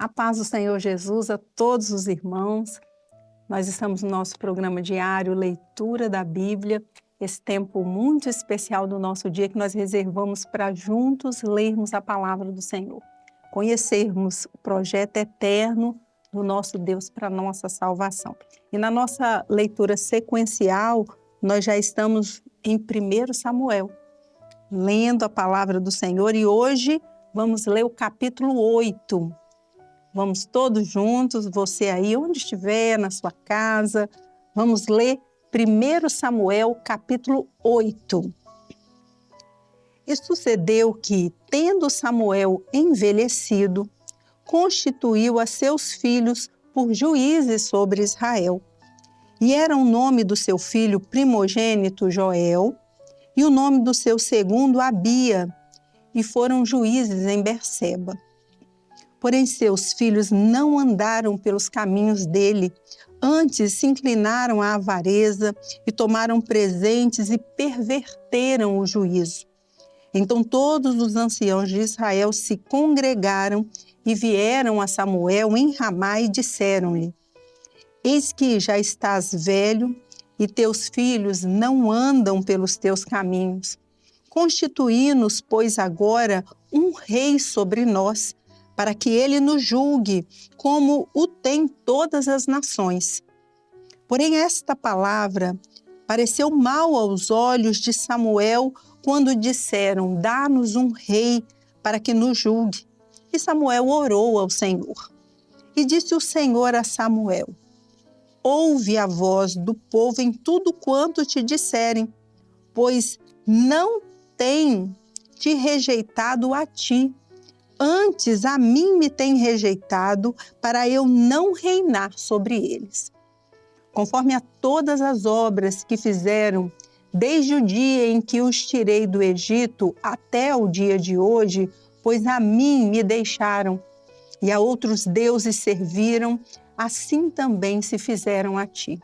A paz do Senhor Jesus a todos os irmãos. Nós estamos no nosso programa diário Leitura da Bíblia, esse tempo muito especial do nosso dia que nós reservamos para juntos lermos a palavra do Senhor, conhecermos o projeto eterno do nosso Deus para a nossa salvação. E na nossa leitura sequencial, nós já estamos em 1 Samuel, lendo a palavra do Senhor, e hoje vamos ler o capítulo 8. Vamos todos juntos, você aí onde estiver, na sua casa, vamos ler 1 Samuel capítulo 8. E sucedeu que, tendo Samuel envelhecido, constituiu a seus filhos por juízes sobre Israel. E era o nome do seu filho primogênito Joel, e o nome do seu segundo Abia, e foram juízes em Berseba. Porém, seus filhos não andaram pelos caminhos dele, antes se inclinaram à avareza e tomaram presentes e perverteram o juízo. Então todos os anciãos de Israel se congregaram e vieram a Samuel em Ramá e disseram-lhe: Eis que já estás velho e teus filhos não andam pelos teus caminhos. Constituí-nos, pois, agora um rei sobre nós, para que ele nos julgue, como o tem todas as nações. Porém, esta palavra pareceu mal aos olhos de Samuel, quando disseram: dá-nos um rei para que nos julgue. E Samuel orou ao Senhor. E disse o Senhor a Samuel: ouve a voz do povo em tudo quanto te disserem, pois não tem te rejeitado a ti, antes a mim me tem rejeitado, para eu não reinar sobre eles. Conforme a todas as obras que fizeram, desde o dia em que os tirei do Egito até o dia de hoje, pois a mim me deixaram, e a outros deuses serviram, assim também se fizeram a ti.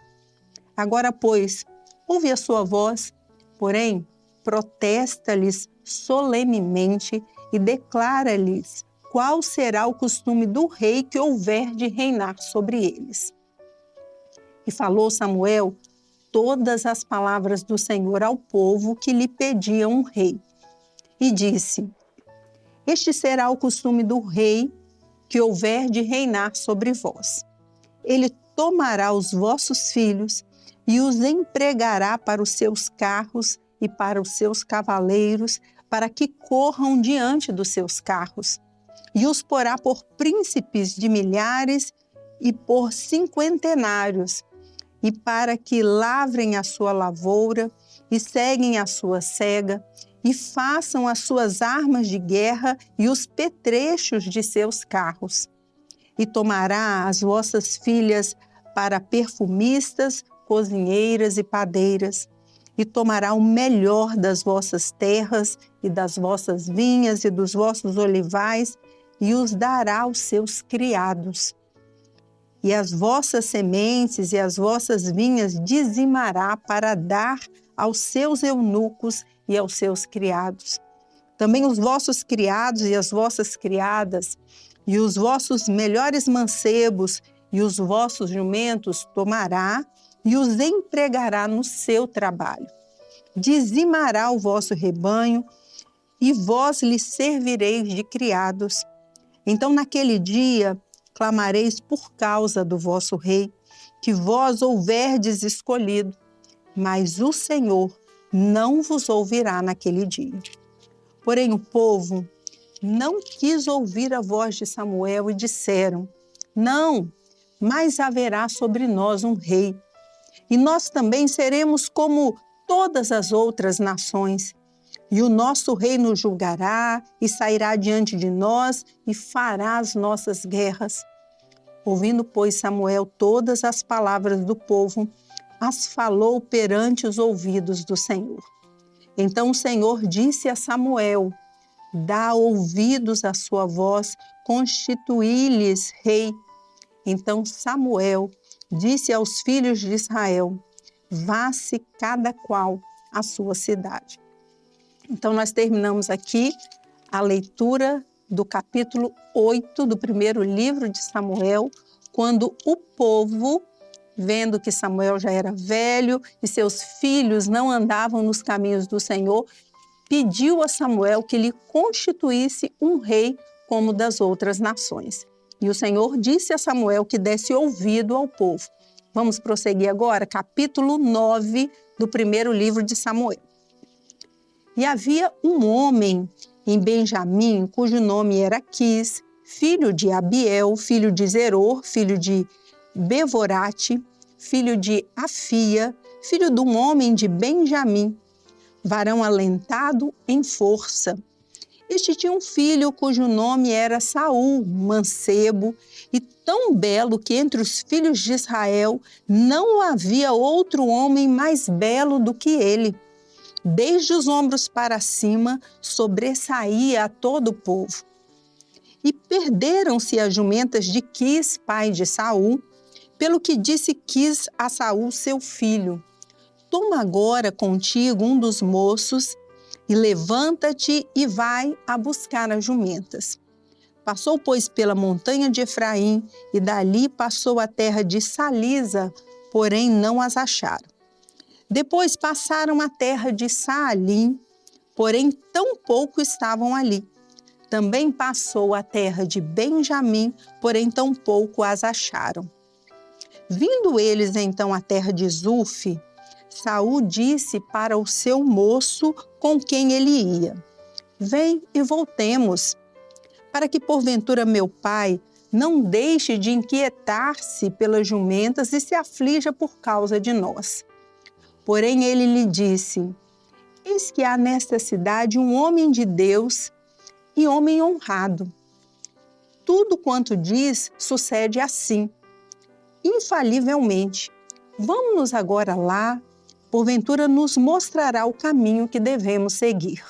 Agora, pois, ouve a sua voz, porém, protesta-lhes solenemente e declara-lhes qual será o costume do rei que houver de reinar sobre eles. E falou Samuel todas as palavras do Senhor ao povo que lhe pediam um rei. E disse: este será o costume do rei que houver de reinar sobre vós. Ele tomará os vossos filhos e os empregará para os seus carros e para os seus cavaleiros, para que corram diante dos seus carros, e os porá por príncipes de milhares e por cinquentenários, e para que lavrem a sua lavoura e seguem a sua cega, e façam as suas armas de guerra e os petrechos de seus carros. E tomará as vossas filhas para perfumistas, cozinheiras e padeiras, e tomará o melhor das vossas terras e das vossas vinhas e dos vossos olivais, e os dará aos seus criados. E as vossas sementes e as vossas vinhas dizimará para dar aos seus eunucos e aos seus criados. Também os vossos criados e as vossas criadas, e os vossos melhores mancebos e os vossos jumentos tomará e os empregará no seu trabalho. Dizimará o vosso rebanho, e vós lhe servireis de criados. Então, naquele dia, clamareis por causa do vosso rei, que vós houverdes escolhido, mas o Senhor não vos ouvirá naquele dia. Porém, o povo não quis ouvir a voz de Samuel e disseram: não, mas haverá sobre nós um rei, e nós também seremos como todas as outras nações, e o nosso rei nos julgará e sairá diante de nós e fará as nossas guerras. Ouvindo, pois, Samuel todas as palavras do povo, as falou perante os ouvidos do Senhor. Então o Senhor disse a Samuel: dá ouvidos à sua voz, constituí-lhes rei. Então Samuel disse aos filhos de Israel: vá-se cada qual à sua cidade. Então nós terminamos aqui a leitura do capítulo 8 do primeiro livro de Samuel, quando o povo, vendo que Samuel já era velho e seus filhos não andavam nos caminhos do Senhor, pediu a Samuel que lhe constituísse um rei como das outras nações. E o Senhor disse a Samuel que desse ouvido ao povo. Vamos prosseguir agora, capítulo 9 do primeiro livro de Samuel. E havia um homem em Benjamim, cujo nome era Quis, filho de Abiel, filho de Zeror, filho de Bevorate, filho de Afia, filho de um homem de Benjamim, varão alentado em força. Este tinha um filho cujo nome era Saul, mancebo, e tão belo que entre os filhos de Israel não havia outro homem mais belo do que ele. Desde os ombros para cima, sobressaía a todo o povo. E perderam-se as jumentas de Quis, pai de Saul, pelo que disse Quis a Saul, seu filho: toma agora contigo um dos moços e levanta-te e vai a buscar as jumentas. Passou, pois, pela montanha de Efraim e dali passou a terra de Salisa, porém não as acharam. Depois passaram a terra de Saalim, porém tão pouco estavam ali. Também passou a terra de Benjamim, porém tão pouco as acharam. Vindo eles então à terra de Zuf, Saul disse para o seu moço com quem ele ia: vem e voltemos, para que porventura meu pai não deixe de inquietar-se pelas jumentas e se aflija por causa de nós. Porém ele lhe disse: eis que há nesta cidade um homem de Deus e homem honrado. Tudo quanto diz sucede assim, infalivelmente. Vamos-nos agora lá, porventura nos mostrará o caminho que devemos seguir.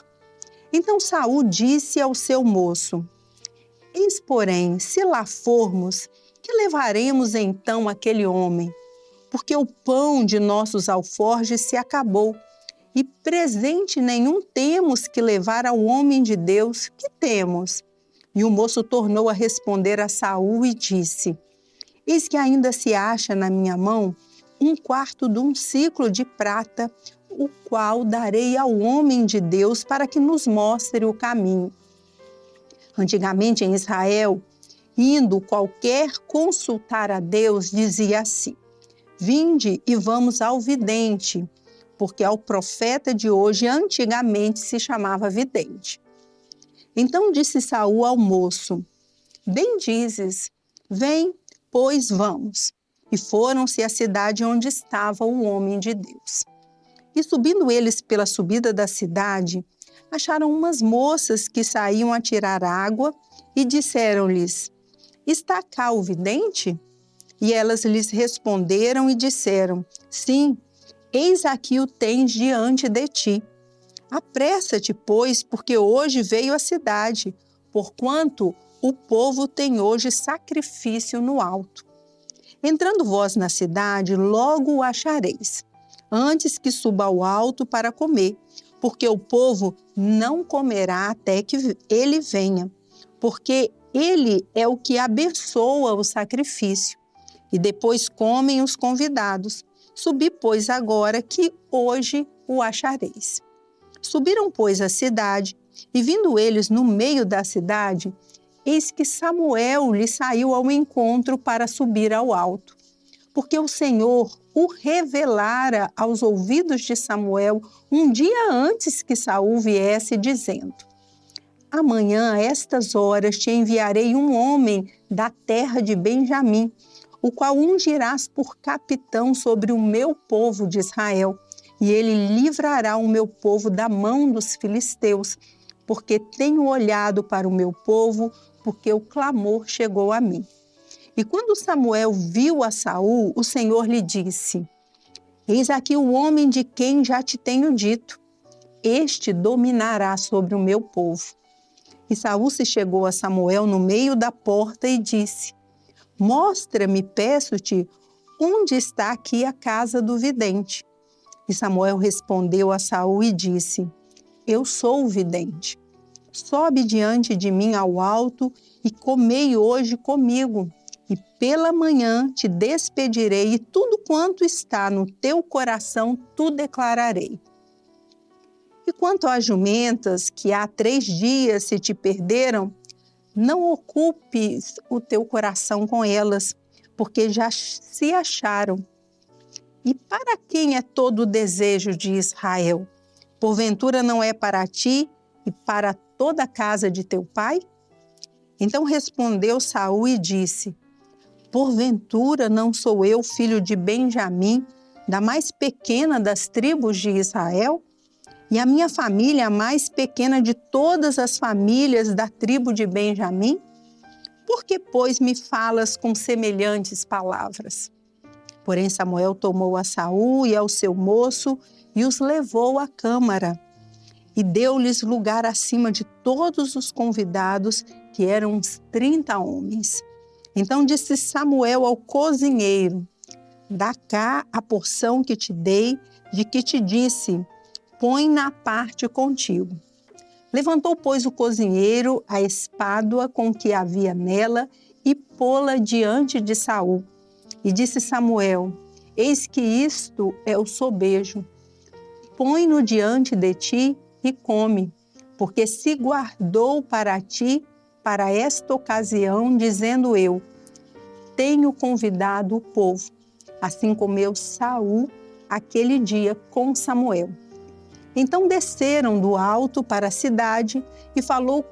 Então Saul disse ao seu moço: eis, porém, se lá formos, que levaremos então aquele homem? Porque o pão de nossos alforjes se acabou, e presente nenhum temos que levar ao homem de Deus. Que temos? E o moço tornou a responder a Saul e disse: eis que ainda se acha na minha mão um quarto de um siclo de prata, o qual darei ao homem de Deus para que nos mostre o caminho. Antigamente em Israel, indo qualquer consultar a Deus, dizia assim: vinde e vamos ao vidente, porque ao profeta de hoje antigamente se chamava vidente. Então disse Saul ao moço: bem dizes, vem, pois vamos. E foram-se à cidade onde estava o homem de Deus. E subindo eles pela subida da cidade, acharam umas moças que saíam a tirar água e disseram-lhes: está cá o vidente? E elas lhes responderam e disseram: sim, eis aqui o tens diante de ti. Apressa-te, pois, porque hoje veio a cidade, porquanto o povo tem hoje sacrifício no alto. Entrando vós na cidade, logo o achareis, antes que suba ao alto para comer, porque o povo não comerá até que ele venha, porque ele é o que abençoa o sacrifício. E depois comem os convidados. Subi, pois, agora que hoje o achareis. Subiram, pois, à cidade, e vindo eles no meio da cidade, eis que Samuel lhe saiu ao encontro para subir ao alto, porque o Senhor o revelara aos ouvidos de Samuel um dia antes que Saul viesse, dizendo: amanhã, a estas horas, te enviarei um homem da terra de Benjamim, o qual ungirás por capitão sobre o meu povo de Israel, e ele livrará o meu povo da mão dos filisteus, porque tenho olhado para o meu povo, porque o clamor chegou a mim. E quando Samuel viu a Saul, o Senhor lhe disse: eis aqui o homem de quem já te tenho dito, este dominará sobre o meu povo. E Saul se chegou a Samuel no meio da porta e disse: mostra-me, peço-te, onde está aqui a casa do vidente. E Samuel respondeu a Saul e disse: eu sou o vidente. sobe diante de mim ao alto e comei hoje comigo. E pela manhã te despedirei, e tudo quanto está no teu coração tu declararei. E quanto às jumentas que há 3 dias se te perderam, não ocupes o teu coração com elas, porque já se acharam. E para quem é todo o desejo de Israel? Porventura não é para ti e para toda a casa de teu pai? Então respondeu Saul e disse: porventura não sou eu filho de Benjamim, da mais pequena das tribos de Israel? E a minha família a mais pequena de todas as famílias da tribo de Benjamim? Por que, pois, me falas com semelhantes palavras? Porém Samuel tomou a Saul e ao seu moço e os levou à câmara, e deu-lhes lugar acima de todos os convidados, que eram uns 30 homens. Então disse Samuel ao cozinheiro: dá cá a porção que te dei, de que te disse, põe na parte contigo. Levantou, pois, o cozinheiro a espádua com que havia nela e pô-la diante de Saul. E disse Samuel: eis que isto é o sobejo. Põe-no diante de ti e come, porque se guardou para ti para esta ocasião, dizendo eu: tenho convidado o povo. Assim comeu Saul aquele dia com Samuel. Então desceram do alto para a cidade e falou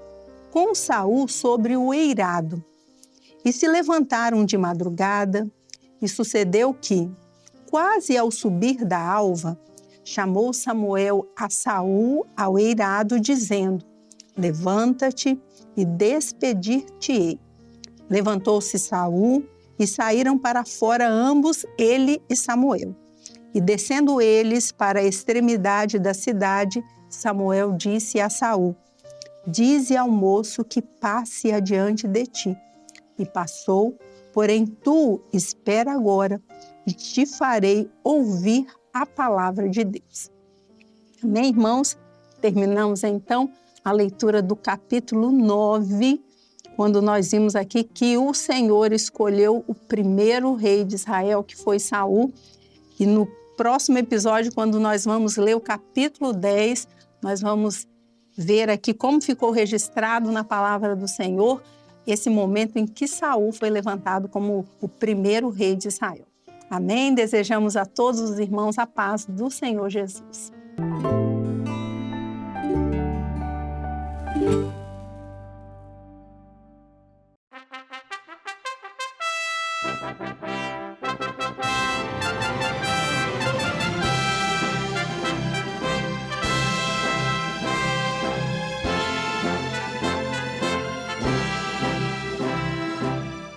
com Saul sobre o eirado. E se levantaram de madrugada, e sucedeu que, quase ao subir da alva, chamou Samuel a Saul ao eirado, dizendo: levanta-te e despedir-te-ei. Levantou-se Saul e saíram para fora ambos, ele e Samuel. E descendo eles para a extremidade da cidade, Samuel disse a Saul: dize ao moço que passe adiante de ti. E passou, porém tu espera agora, e te farei ouvir a palavra de Deus. Amém, irmãos? Terminamos então a leitura do capítulo 9, quando nós vimos aqui que o Senhor escolheu o primeiro rei de Israel, que foi Saul. E no próximo episódio, quando nós vamos ler o capítulo 10, nós vamos ver aqui como ficou registrado na palavra do Senhor esse momento em que Saul foi levantado como o primeiro rei de Israel. Amém? Desejamos a todos os irmãos a paz do Senhor Jesus.